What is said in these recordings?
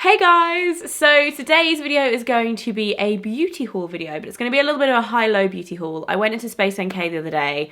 Hey guys! So today's video is going to be a beauty haul video, but it's going to be a little bit of a high-low beauty haul. I went into Space NK the other day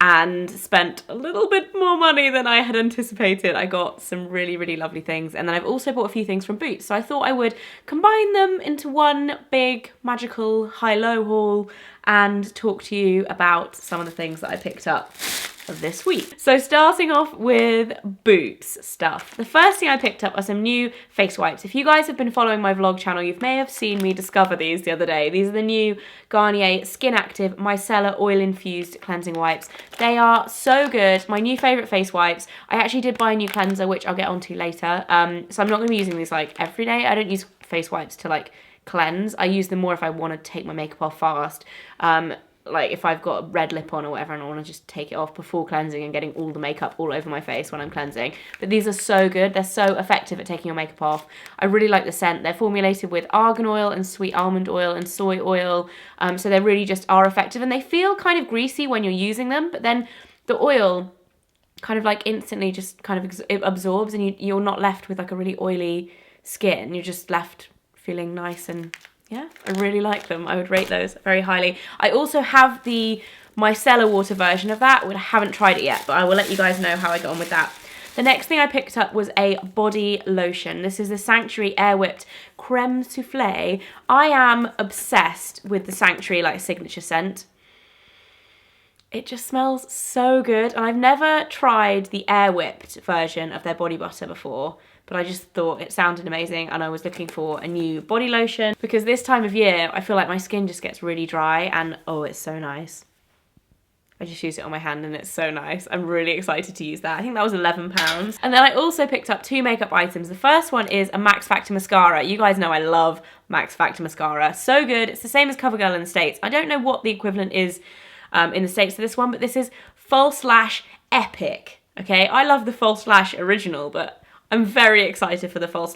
and spent a little bit more money than I had anticipated. I got some really lovely things, and then I've also bought a few things from Boots, so I thought I would combine them into one big magical high-low haul and talk to you about some of the things that I picked up of this week. So starting off with Boots stuff. The first thing I picked up are some new face wipes. If you guys have been following my vlog channel, you may have seen me discover these the other day. These are the new Garnier Skin Active Micellar Oil-Infused Cleansing Wipes. They are so good. My new favourite face wipes. I actually did buy a new cleanser, which I'll get onto later. So I'm not going to be using these like every day. I don't use face wipes to like cleanse. I use them more if I want to take my makeup off fast. Like if I've got a red lip on or whatever and I want to just take it off before cleansing and getting all the makeup all over my face when I'm cleansing. But these are so good. They're so effective at taking your makeup off. I really like the scent. They're formulated with argan oil and sweet almond oil and soy oil. So they really just are effective, and they feel kind of greasy when you're using them, but then the oil kind of like instantly just kind of it absorbs, and you're not left with like a really oily skin. You're just left feeling nice, and yeah, I really like them. I would rate those very highly. I also have the micellar water version of that. I haven't tried it yet, but I will let you guys know how I got on with that. The next thing I picked up was a body lotion. This is the Sanctuary Air Whipped Creme Souffle. I am obsessed with the Sanctuary like signature scent. It just smells so good, and I've never tried the air whipped version of their body butter before, but I just thought it sounded amazing, and I was looking for a new body lotion because this time of year I feel like my skin just gets really dry, and oh, it's so nice. I just used it on my hand and it's so nice. I'm really excited to use that. I think that was £11. And then I also picked up two makeup items. The first one is a Max Factor mascara. You guys know I love Max Factor mascara. So good. It's the same as CoverGirl in the States. I don't know what the equivalent is in the States for this one, but this is False Lash Epic. Okay, I love the False Lash original, but I'm very excited for the False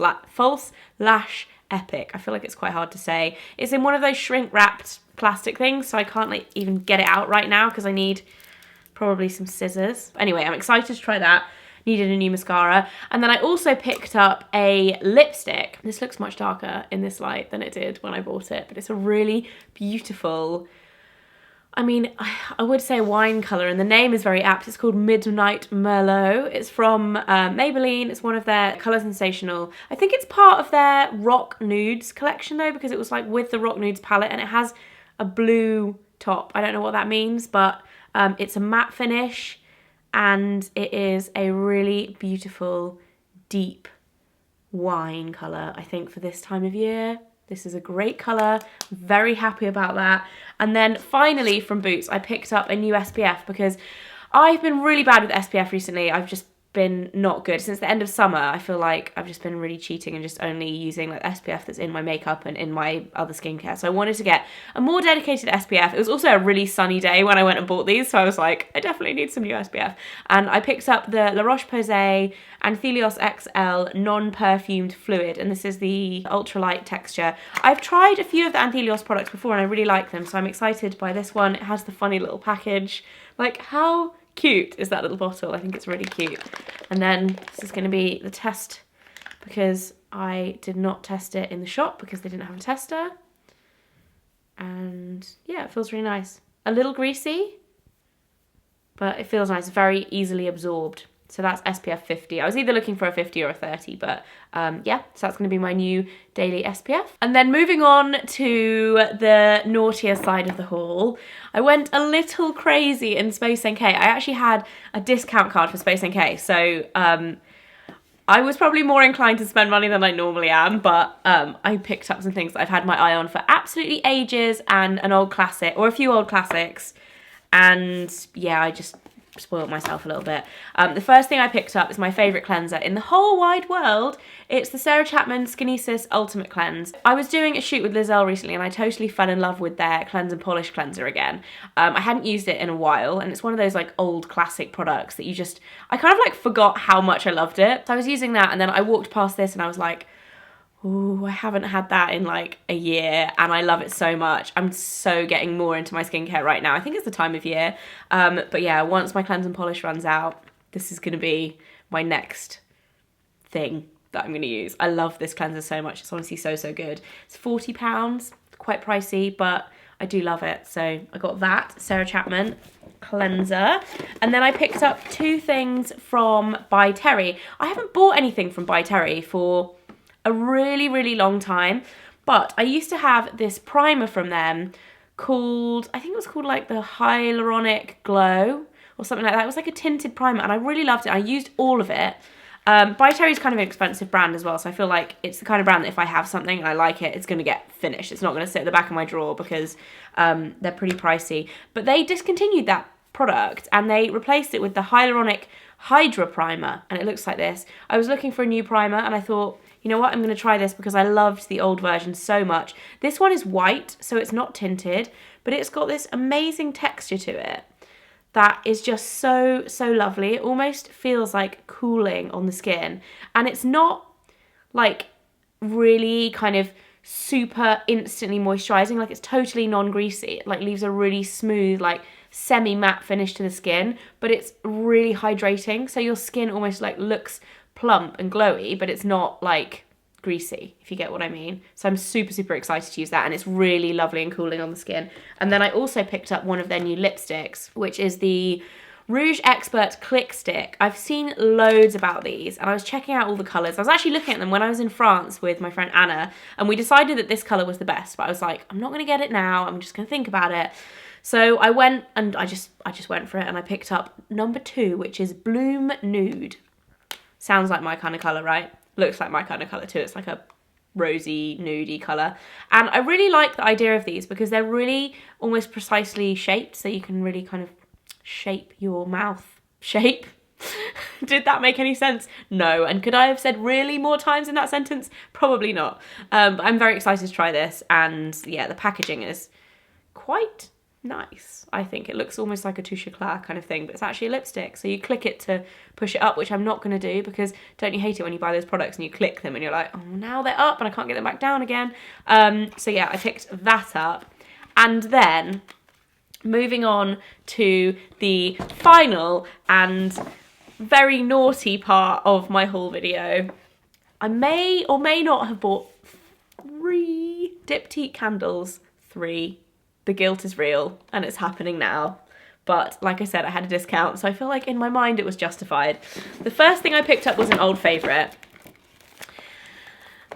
Lash Epic. I feel like it's quite hard to say. It's in one of those shrink-wrapped plastic things, so I can't like even get it out right now because I need probably some scissors. Anyway, I'm excited to try that. Needed a new mascara. And then I also picked up a lipstick. This looks much darker in this light than it did when I bought it, but it's a really beautiful, I mean, I would say wine colour, and the name is very apt. It's called Midnight Merlot. It's from Maybelline. It's one of their Colour Sensational. I think it's part of their Rock Nudes collection though, because it was like with the Rock Nudes palette, and it has a blue top. I don't know what that means, but it's a matte finish, and it is a really beautiful, deep wine colour, I think, for this time of year. This is a great colour, very happy about that. And then finally from Boots, I picked up a new SPF because I've been really bad with SPF recently. I've just been not good. Since the end of summer, I feel like I've just been really cheating and just only using like SPF that's in my makeup and in my other skincare. So I wanted to get a more dedicated SPF. It was also a really sunny day when I went and bought these, so I was like, I definitely need some new SPF. And I picked up the La Roche-Posay Anthelios XL non-perfumed fluid, and this is the ultralight texture. I've tried a few of the Anthelios products before and I really like them, so I'm excited by this one. It has the funny little package. Like, how cute is that little bottle? I think it's really cute. And then this is going to be the test, because I did not test it in the shop because they didn't have a tester. And yeah, it feels really nice. A little greasy, but it feels nice, very easily absorbed. So that's SPF 50. I was either looking for a 50 or a 30, but yeah, so that's going to be my new daily SPF. And then moving on to the naughtier side of the haul, I went a little crazy in Space NK. I actually had a discount card for Space NK, so I was probably more inclined to spend money than I normally am, but I picked up some things that I've had my eye on for absolutely ages, and an old classic, or a few old classics, and yeah, I just spoiled myself a little bit. The first thing I picked up is my favourite cleanser in the whole wide world. It's the Sarah Chapman Skinesis Ultimate Cleanse. I was doing a shoot with Lizelle recently and I totally fell in love with their Cleanse and Polish cleanser again. I hadn't used it in a while, and it's one of those like old classic products that I kind of like forgot how much I loved it. So I was using that, and then I walked past this and I was like, ooh, I haven't had that in like a year and I love it so much. I'm so getting more into my skincare right now. I think it's the time of year. But yeah, once my cleanse and polish runs out, this is going to be my next thing that I'm going to use. I love this cleanser so much. It's honestly so, so good. It's £40, quite pricey, but I do love it. So I got that, Sarah Chapman cleanser. And then I picked up two things from By Terry. I haven't bought anything from By Terry for a really, really long time, but I used to have this primer from them called, I think it was called like the Hyaluronic Glow or something like that. It was like a tinted primer and I really loved it. I used all of it. By Terry's kind of an expensive brand as well, so I feel like it's the kind of brand that if I have something and I like it, it's going to get finished. It's not going to sit at the back of my drawer because they're pretty pricey. But they discontinued that product and they replaced it with the Hyaluronic Hydra-Primer, and it looks like this. I was looking for a new primer and I thought, you know what, I'm going to try this because I loved the old version so much. This one is white, so it's not tinted, but it's got this amazing texture to it that is just so, so lovely. It almost feels like cooling on the skin. And it's not like really kind of super instantly moisturizing. Like it's totally non-greasy. It like leaves a really smooth, like semi-matte finish to the skin, but it's really hydrating. So your skin almost like looks plump and glowy, but it's not like greasy, if you get what I mean. So I'm super, super excited to use that, and it's really lovely and cooling on the skin. And then I also picked up one of their new lipsticks, which is the Rouge Expert Click Stick. I've seen loads about these, and I was checking out all the colours. I was actually looking at them when I was in France with my friend Anna, and we decided that this colour was the best, but I was like, I'm not going to get it now, I'm just going to think about it. So I went, and I just went for it, and I picked up number 2, which is Bloom Nude. Sounds like my kind of colour, right? Looks like my kind of colour too. It's like a rosy, nudey colour. And I really like the idea of these because they're really almost precisely shaped, so you can really kind of shape your mouth shape. Did that make any sense? No. And could I have said really more times in that sentence? Probably not. But I'm very excited to try this. And yeah, the packaging is quite nice. I think it looks almost like a touche éclat kind of thing, but it's actually a lipstick. So you click it to push it up, which I'm not going to do because don't you hate it when you buy those products and you click them and you're like, oh, now they're up and I can't get them back down again. So yeah, I picked that up. And then moving on to the final and very naughty part of my haul video, I may or may not have bought 3 Diptyque candles. 3. The guilt is real and it's happening now. But like I said, I had a discount, so I feel like in my mind it was justified. The first thing I picked up was an old favourite.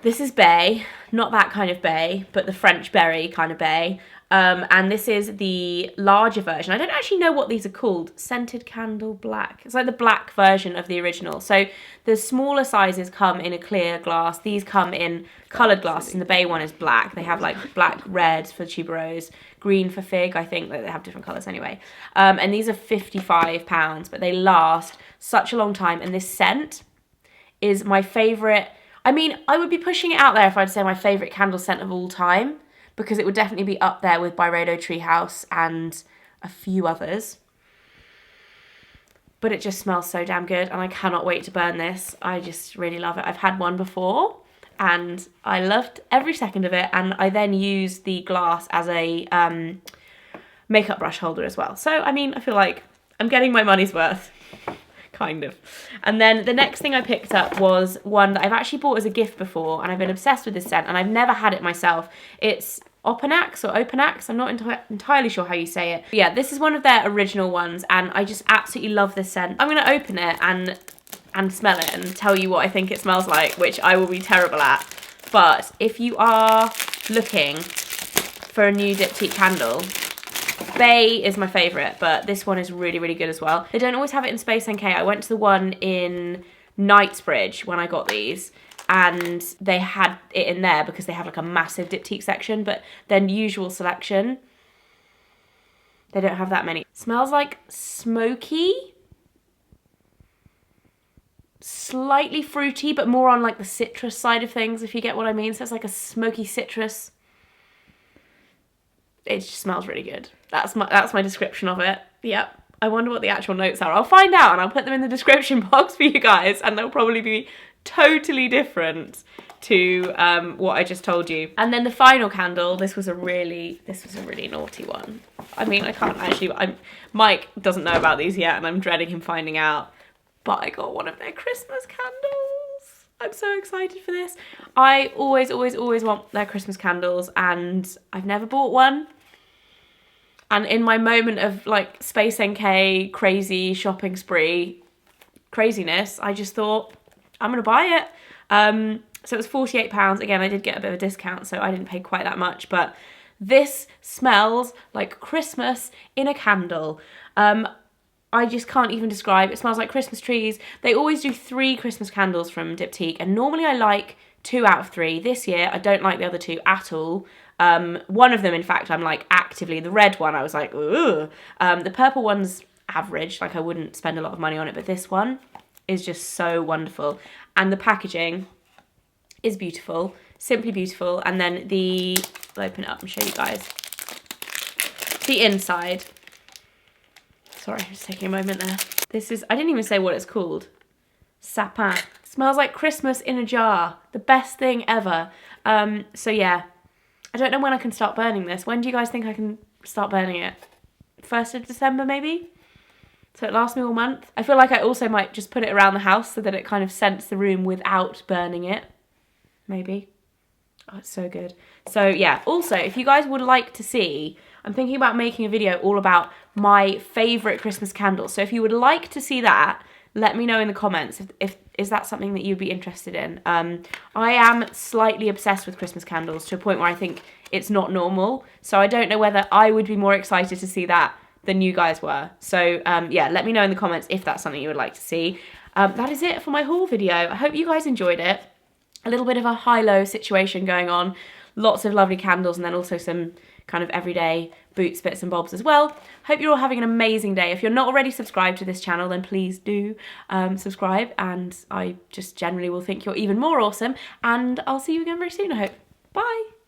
This is Baies, not that kind of Baies, but the French berry kind of Baies. And this is the larger version. I don't actually know what these are called. Scented Candle Black. It's like the black version of the original. So the smaller sizes come in a clear glass. These come in coloured glass, and the Baies one is black. They have like black, red for tuberose, green for fig. I think they have different colours anyway. And these are £55, but they last such a long time. And this scent is my favourite. I mean, I would be pushing it out there if I'd say my favourite candle scent of all time, because it would definitely be up there with Byredo Treehouse and a few others. But it just smells so damn good, and I cannot wait to burn this. I just really love it. I've had one before, and I loved every second of it, and I then used the glass as a makeup brush holder as well. So, I mean, I feel like I'm getting my money's worth. Kind of. And then the next thing I picked up was one that I've actually bought as a gift before, and I've been obsessed with this scent, and I've never had it myself. It's Opopanax or Opopanax, I'm not entirely sure how you say it. But yeah, this is one of their original ones, and I just absolutely love this scent. I'm going to open it and smell it and tell you what I think it smells like, which I will be terrible at. But if you are looking for a new Diptyque candle, Baies is my favourite, but this one is really, really good as well. They don't always have it in Space NK. I went to the one in Knightsbridge when I got these, and they had it in there because they have like a massive Diptyque section, but their usual selection, they don't have that many. It smells like smoky, slightly fruity, but more on like the citrus side of things, if you get what I mean. So it's like a smoky citrus. It just smells really good. That's my description of it. Yep. I wonder what the actual notes are. I'll find out and I'll put them in the description box for you guys, and they'll probably be totally different to what I just told you. And then the final candle, this was a really naughty one. I mean, I can't actually, Mike doesn't know about these yet, and I'm dreading him finding out, but I got one of their Christmas candles. I'm so excited for this. I always want their Christmas candles, and I've never bought one. And in my moment of like Space NK crazy shopping spree craziness, I just thought, I'm gonna buy it. So it was £48. Again, I did get a bit of a discount, so I didn't pay quite that much, but this smells like Christmas in a candle. I just can't even describe. It smells like Christmas trees. They always do 3 Christmas candles from Diptyque, and normally I like 2 out of 3. This year, I don't like the other 2 at all. One of them, in fact, I'm like actively, the red one, I was like, ugh. The purple one's average, like I wouldn't spend a lot of money on it, but this one is just so wonderful. And the packaging is beautiful, simply beautiful. And then I'll open it up and show you guys. The inside. Sorry, just taking a moment there. This is, I didn't even say what it's called. Sapin. Smells like Christmas in a jar. The best thing ever. So yeah, I don't know when I can start burning this. When do you guys think I can start burning it? 1st of December maybe? So it lasts me all month. I feel like I also might just put it around the house so that it kind of scents the room without burning it. Maybe. Oh, it's so good. So yeah, also, if you guys would like to see, I'm thinking about making a video all about my favourite Christmas candles. So if you would like to see that, let me know in the comments if is that something that you'd be interested in. I am slightly obsessed with Christmas candles to a point where I think it's not normal. So I don't know whether I would be more excited to see that than you guys were. So yeah, let me know in the comments if that's something you would like to see. That is it for my haul video. I hope you guys enjoyed it. A little bit of a high-low situation going on. Lots of lovely candles, and then also some kind of everyday boots, bits and bobs as well. Hope you're all having an amazing day. If you're not already subscribed to this channel, then please do subscribe, and I just generally will think you're even more awesome. And I'll see you again very soon, I hope. Bye!